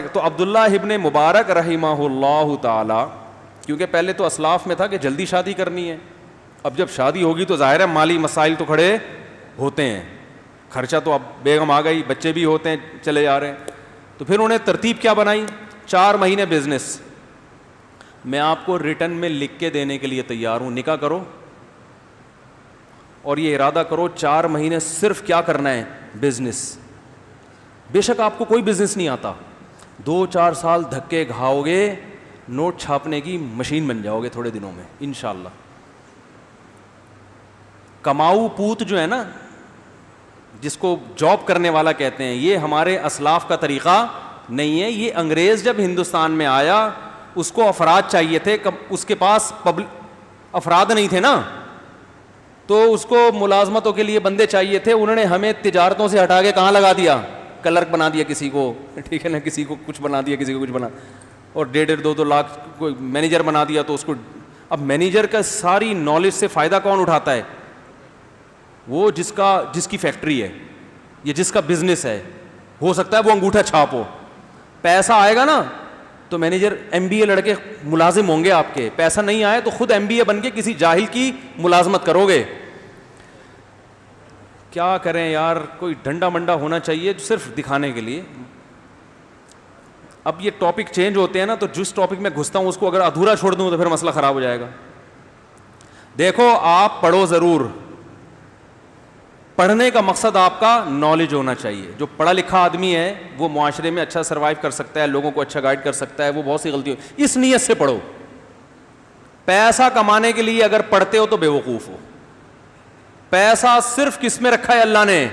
سے. تو عبداللہ ابن مبارک رحمہ اللہ تعالی, کیونکہ پہلے تو اسلاف میں تھا کہ جلدی شادی کرنی ہے, اب جب شادی ہوگی تو ظاہر ہے مالی مسائل تو کھڑے ہوتے ہیں, خرچہ تو اب بیگم آ گئی, بچے بھی ہوتے ہیں, چلے جا رہے ہیں. تو پھر انہوں نے ترتیب کیا بنائی, 4 مہینے بزنس. میں آپ کو ریٹن میں لکھ کے دینے کے لیے تیار ہوں, نکاح کرو اور یہ ارادہ کرو 4 مہینے صرف کیا کرنا ہے, بزنس. بے شک آپ کو کوئی بزنس نہیں آتا, 2-4 سال دھکے کھاؤ گے, نوٹ چھاپنے کی مشین بن جاؤ گے تھوڑے دنوں میں انشاءاللہ. کماؤ پوت جو ہے نا, جس کو جاب کرنے والا کہتے ہیں, یہ ہمارے اسلاف کا طریقہ نہیں ہے. یہ انگریز جب ہندوستان میں آیا اس کو افراد چاہیے تھے, اس کے پاس افراد نہیں تھے نا, تو اس کو ملازمتوں کے لیے بندے چاہیے تھے. انہوں نے ہمیں تجارتوں سے ہٹا کے کہاں لگا دیا, کلرک بنا دیا کسی کو, ٹھیک ہے نا, کسی کو کچھ بنا دیا, کسی کو کچھ بنا, اور 1.5-2 لاکھ کوئی مینیجر بنا دیا. تو اس کو اب مینیجر کا ساری نالج سے فائدہ کون اٹھاتا ہے, وہ جس کی فیکٹری ہے یا جس کا بزنس ہے. ہو سکتا ہے وہ انگوٹھا چھاپ ہو, پیسہ آئے گا نا تو مینیجر MBA لڑکے ملازم ہوں گے آپ کے, پیسہ نہیں آئے تو خود MBA بن کے کسی جاہل کی ملازمت کرو گے. کیا کریں یار, کوئی ڈنڈا منڈا ہونا چاہیے صرف دکھانے کے لیے. اب یہ ٹاپک چینج ہوتے ہیں نا, تو جس ٹاپک میں گھستا ہوں اس کو اگر ادھورا چھوڑ دوں تو پھر مسئلہ خراب ہو جائے گا. دیکھو آپ پڑھو ضرور, پڑھنے کا مقصد آپ کا نالج ہونا چاہیے. جو پڑھا لکھا آدمی ہے وہ معاشرے میں اچھا سروائیو کر سکتا ہے, لوگوں کو اچھا گائیڈ کر سکتا ہے. وہ بہت سی غلطی ہو, اس نیت سے پڑھو. پیسہ کمانے کے لیے اگر پڑھتے ہو تو بے وقوف ہو. پیسہ صرف کس میں رکھا ہے اللہ نے,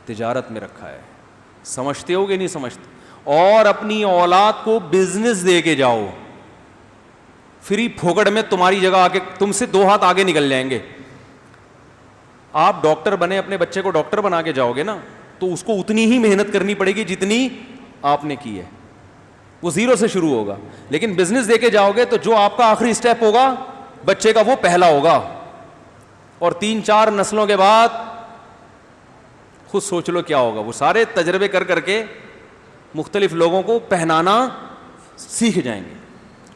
تجارت میں رکھا ہے. سمجھتے ہو کہ نہیں سمجھتے؟ اور اپنی اولاد کو بزنس دے کے جاؤ, فری پھوکڑ میں تمہاری جگہ آ کے تم سے 2 ہاتھ آگے نکل جائیں گے. آپ ڈاکٹر بنے, اپنے بچے کو ڈاکٹر بنا کے جاؤ گے نا, تو اس کو اتنی ہی محنت کرنی پڑے گی جتنی آپ نے کی ہے. وہ 0 سے شروع ہوگا. لیکن بزنس دے کے جاؤ گے تو جو آپ کا آخری اسٹیپ ہوگا بچے کا, وہ پہلا ہوگا. اور 3-4 نسلوں کے بعد خود سوچ لو کیا ہوگا. وہ سارے تجربے کر کر کے مختلف لوگوں کو پہنانا سیکھ جائیں گے.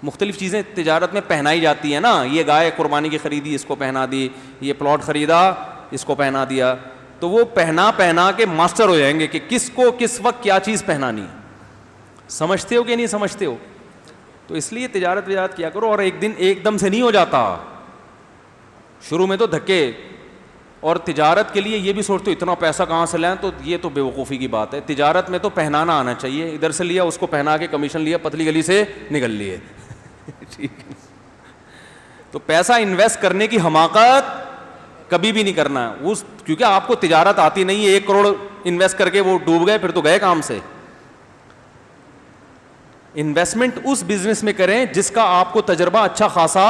مختلف چیزیں تجارت میں پہنائی جاتی ہیں نا, یہ گائے قربانی کی خریدی, اس کو پہنا دی, یہ پلاٹ خریدا, اس کو پہنا دیا. تو وہ پہنا کے ماسٹر ہو جائیں گے کہ کس کو کس وقت کیا چیز پہنانی. سمجھتے ہو کہ نہیں سمجھتے ہو؟ تو اس لیے تجارت کیا کرو. اور ایک دم سے نہیں ہو جاتا, شروع میں تو دھکے. اور تجارت کے لیے یہ بھی سوچتے ہو اتنا پیسہ کہاں سے لائیں, تو یہ تو بے وقوفی کی بات ہے. تجارت میں تو پہنانا آنا چاہیے. ادھر سے لیا, اس کو پہنا کے کمیشن لیا, پتلی گلی سے نکل لیے. ٹھیک ہے, تو پیسہ انویسٹ کرنے کی حماقت کبھی بھی نہیں کرنا ہے. کیونکہ آپ کو تجارت آتی نہیں ہے, 1 کروڑ انویسٹ کر کے وہ ڈوب گئے, پھر تو گئے کام سے. انویسٹمنٹ اس بزنس میں کریں جس کا آپ کو تجربہ اچھا خاصا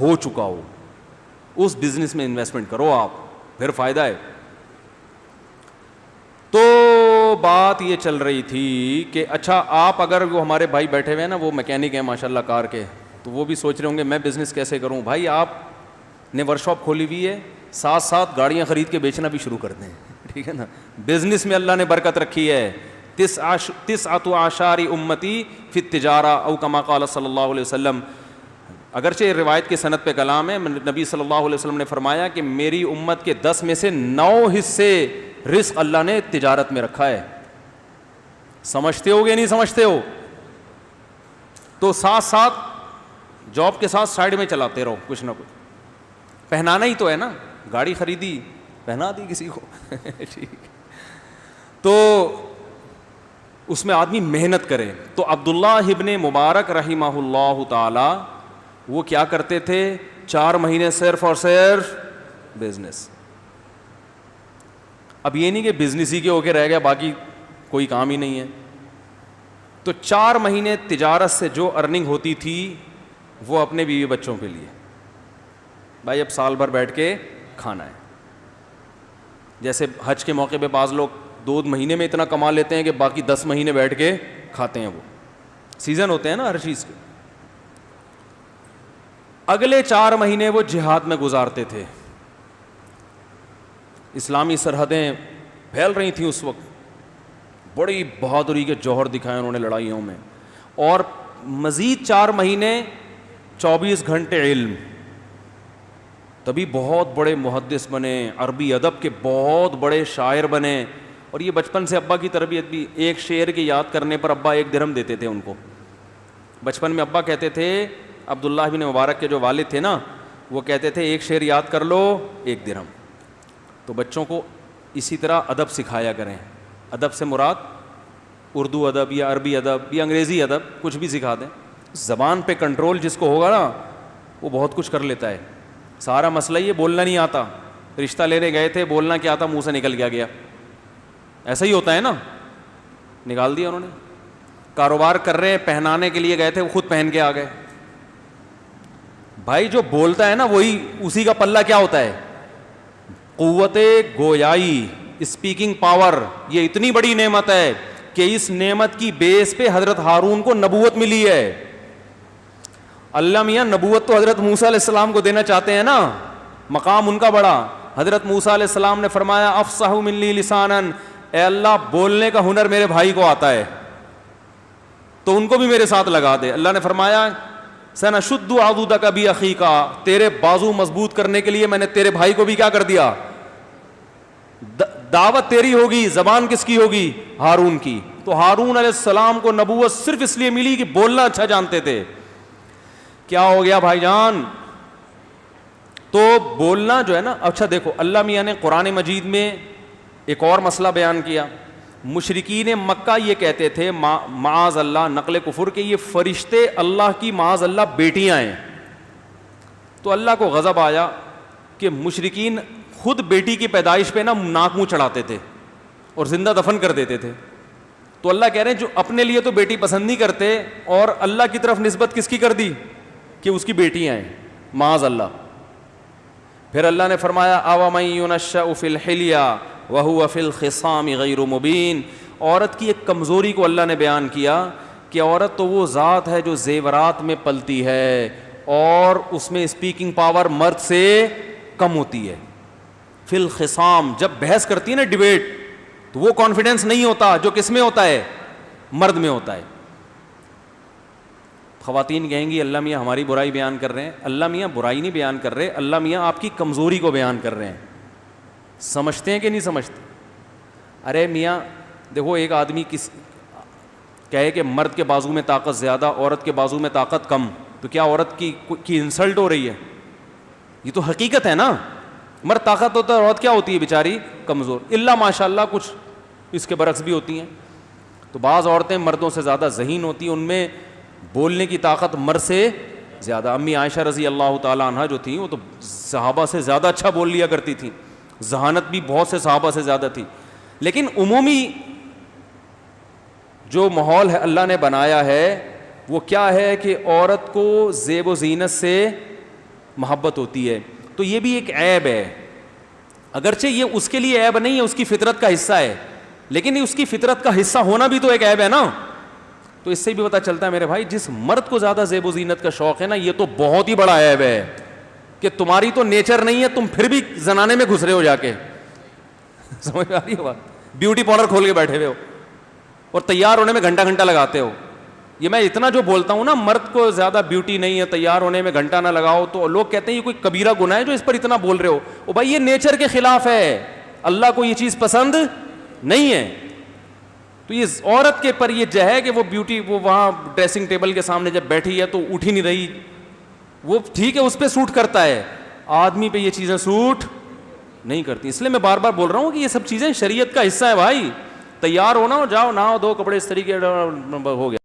ہو چکا ہو, اس بزنس میں انویسٹمنٹ کرو آپ, پھر فائدہ ہے. تو بات یہ چل رہی تھی کہ اچھا آپ اگر وہ ہمارے بھائی بیٹھے ہوئے ہیں نا, وہ میکینک ہیں ماشاءاللہ کار کے, تو وہ بھی سوچ رہے ہوں گے میں بزنس کیسے کروں. بھائی آپ نے ورک شاپ کھولی ہوئی ہے, ساتھ ساتھ گاڑیاں خرید کے بیچنا بھی شروع کر دیں. ٹھیک ہے نا, بزنس میں اللہ نے برکت رکھی ہے. 9 اعشار امتی فی التجارہ او کما قال صلی اللہ علیہ وسلم. اگرچہ روایت کی سند پہ کلام ہے, نبی صلی اللہ علیہ وسلم نے فرمایا کہ میری امت کے 10 میں سے 9 حصے رزق اللہ نے تجارت میں رکھا ہے. سمجھتے ہو گے نہیں سمجھتے ہو؟ تو ساتھ ساتھ جاب کے ساتھ سائڈ میں چلاتے رہو کچھ نہ کچھ. پہنانا ہی تو ہے نا, گاڑی خریدی پہنا دی کسی کو. ٹھیک, تو اس میں آدمی محنت کرے. تو عبداللہ ابن مبارک رحمہ اللہ تعالی وہ کیا کرتے تھے, 4 مہینے صرف اور صرف بزنس. اب یہ نہیں کہ بزنس ہی کے ہو کے رہ گیا, باقی کوئی کام ہی نہیں ہے. تو 4 مہینے تجارت سے جو ارننگ ہوتی تھی وہ اپنے بیوی بچوں کے لیے. بھائی اب سال بھر بیٹھ کے کھانا ہے. جیسے حج کے موقع پہ بعض لوگ 2 مہینے میں اتنا کما لیتے ہیں کہ باقی 10 مہینے بیٹھ کے کھاتے ہیں. وہ سیزن ہوتے ہیں نا ہر چیز کے. اگلے 4 مہینے وہ جہاد میں گزارتے تھے. اسلامی سرحدیں پھیل رہی تھیں اس وقت, بڑی بہادری کے جوہر دکھائے انہوں نے لڑائیوں میں, اور مزید 4 مہینے 24 گھنٹے علم, تبھی بہت بڑے محدث بنے, عربی ادب کے بہت بڑے شاعر بنے. اور یہ بچپن سے ابا کی تربیت بھی, ایک شعر کی یاد کرنے پر ابا 1 درہم دیتے تھے ان کو. بچپن میں ابا کہتے تھے, عبداللہ بن مبارک کے جو والد تھے نا, وہ کہتے تھے 1 شعر یاد کر لو 1 درہم. تو بچوں کو اسی طرح ادب سکھایا کریں. ادب سے مراد اردو ادب یا عربی ادب یا انگریزی ادب, کچھ بھی سکھا دیں. زبان پہ کنٹرول جس کو ہوگا نا وہ بہت کچھ کر لیتا ہے. سارا مسئلہ یہ بولنا نہیں آتا, رشتہ لینے گئے تھے, بولنا کیا آتا, منہ سے نکل گیا. ایسا ہی ہوتا ہے نا, نکال دیا انہوں نے. کاروبار کر رہے ہیں, پہنانے کے لیے گئے تھے, وہ خود پہن کے آ گئے. بھائی جو بولتا ہے نا وہی, اسی کا پلہ کیا ہوتا ہے, قوت گویائی, اسپیکنگ پاور. یہ اتنی بڑی نعمت ہے کہ اس نعمت کی بیس پہ حضرت ہارون کو نبوت ملی ہے. اللہ میاں نبوت تو حضرت موسیٰ علیہ السلام کو دینا چاہتے ہیں نا, مقام ان کا بڑا. حضرت موسیٰ علیہ السلام نے فرمایا افصح منی لسانا, اے اللہ بولنے کا ہنر میرے بھائی کو آتا ہے تو ان کو بھی میرے ساتھ لگا دے. اللہ نے فرمایا سنشد عضدک باخیک, تیرے بازو مضبوط کرنے کے لیے میں نے تیرے بھائی کو بھی کیا کر دیا, دعوت تیری ہوگی. زبان کس کی ہوگی, ہارون کی. تو ہارون علیہ السلام کو نبوت صرف اس لیے ملی کہ بولنا اچھا جانتے تھے. کیا ہو گیا بھائی جان, تو بولنا جو ہے نا. اچھا دیکھو, اللہ میاں نے قرآن مجید میں ایک اور مسئلہ بیان کیا. مشرکین مکہ یہ کہتے تھے معاذ اللہ, نقل کفر, کہ یہ فرشتے اللہ کی معاذ اللہ بیٹیاں ہیں. تو اللہ کو غضب آیا کہ مشرکین خود بیٹی کی پیدائش پہ نا ناک منہ چڑھاتے تھے اور زندہ دفن کر دیتے تھے. تو اللہ کہہ رہے ہیں جو اپنے لیے تو بیٹی پسند نہیں کرتے, اور اللہ کی طرف نسبت کس کی کر دی, کہ اس کی بیٹیاں ہیں, معاذ اللہ. پھر اللہ نے فرمایا اومن ينشأ فی الحلیہ وہو فی الخصام غیر مبین. عورت کی ایک کمزوری کو اللہ نے بیان کیا کہ عورت تو وہ ذات ہے جو زیورات میں پلتی ہے اور اس میں اسپیکنگ پاور مرد سے کم ہوتی ہے. فی الخصام, جب بحث کرتی ہے نا, ڈیبیٹ, تو وہ کانفیڈنس نہیں ہوتا جو کس میں ہوتا ہے, مرد میں ہوتا ہے. خواتین کہیں گی اللہ میاں ہماری برائی بیان کر رہے ہیں. اللہ میاں برائی نہیں بیان کر رہے, اللہ میاں آپ کی کمزوری کو بیان کر رہے ہیں. سمجھتے ہیں کہ نہیں سمجھتے؟ ارے میاں دیکھو, ایک آدمی کہے کہ مرد کے بازو میں طاقت زیادہ, عورت کے بازو میں طاقت کم, تو کیا عورت کی انسلٹ ہو رہی ہے؟ یہ تو حقیقت ہے نا. مرد طاقت ہوتا ہے, عورت کیا ہوتی ہے بیچاری, کمزور. اللہ ماشاء اللہ کچھ اس کے برعکس بھی ہوتی ہیں. تو بعض عورتیں مردوں سے زیادہ ذہین ہوتی ہیں, ان میں بولنے کی طاقت مرد سے زیادہ. امی عائشہ رضی اللہ تعالیٰ عنہ جو تھیں وہ تو صحابہ سے زیادہ اچھا بول لیا کرتی تھیں, ذہانت بھی بہت سے صحابہ سے زیادہ تھی. لیکن عمومی جو ماحول ہے اللہ نے بنایا ہے وہ کیا ہے کہ عورت کو زیب و زینت سے محبت ہوتی ہے. تو یہ بھی ایک عیب ہے, اگرچہ یہ اس کے لیے عیب نہیں ہے, اس کی فطرت کا حصہ ہے, لیکن اس کی فطرت کا حصہ ہونا بھی تو ایک عیب ہے نا. تو اس سے بھی پتہ چلتا ہے میرے بھائی, جس مرد کو زیادہ زیب و زینت کا شوق ہے نا, یہ تو بہت ہی بڑا عیب ہے کہ تمہاری تو نیچر نہیں ہے, تم پھر بھی زنانے میں گھس رہے ہو جا کے. سمجھ آ رہی ہے بات؟ بیوٹی پارلر کھول کے بیٹھے ہوئے ہو اور تیار ہونے میں گھنٹہ گھنٹہ لگاتے ہو. یہ میں اتنا جو بولتا ہوں نا, مرد کو زیادہ بیوٹی نہیں ہے, تیار ہونے میں گھنٹہ نہ لگاؤ, تو لوگ کہتے ہیں یہ کوئی کبیرہ گناہ ہے جو اس پر اتنا بول رہے ہو. او بھائی یہ نیچر کے خلاف ہے, اللہ کو یہ چیز پسند نہیں ہے. تو یہ عورت کے پر یہ جو ہے کہ وہ بیوٹی, وہ وہاں ڈریسنگ ٹیبل کے سامنے جب بیٹھی ہے تو اٹھ ہی نہیں رہی, وہ ٹھیک ہے اس پہ سوٹ کرتا ہے, آدمی پہ یہ چیزیں سوٹ نہیں کرتی. اس لیے میں بار بار بول رہا ہوں کہ یہ سب چیزیں شریعت کا حصہ ہے بھائی. تیار ہونا ہو, جاؤ نہاؤ دو, کپڑے اس طریقے ہو گیا.